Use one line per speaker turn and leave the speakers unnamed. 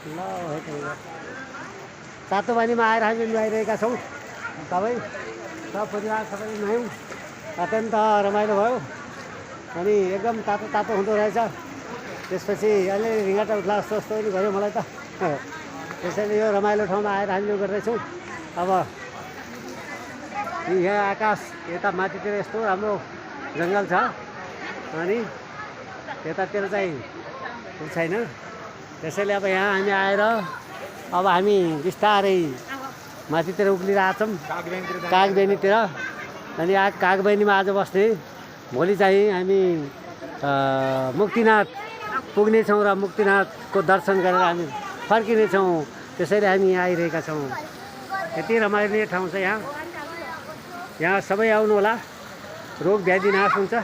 ल तातो पानीमा आएर हामी नुहाइरहेका छौँ। सबै परिवार सबै नुहायौँ। अत्यन्त रमाइलो भयो अनि एकदम तातो तातो हुँदो रहेछ। त्यसपछि अलि रिङ्गाटा उठ्ला जस्तो जस्तो पनि गऱ्यो मलाई त। त्यसैले यो रमाइलो ठाउँमा आएर हामीले गर्दैछौँ। अब यहाँ आकाश यता माथितिर यस्तो राम्रो जङ्गल छ अनि यतातिर चाहिँ छैन। त्यसैले अब यहाँ हामी आएर अब हामी बिस्तारै माथितिर उक्लिरहेछौँ कागबेनीतिर। अनि कागबेनीमा आज बस्ने, भोलि चाहिँ हामी मुक्तिनाथ पुग्नेछौँ र मुक्तिनाथको दर्शन गरेर हामी फर्किनेछौँ। त्यसैले हामी यहाँ आइरहेका छौँ। यति रमाइलो ठाउँ छ यहाँ। यहाँ सबै आउनु होला, रोग व्याधि नाश हुन्छ।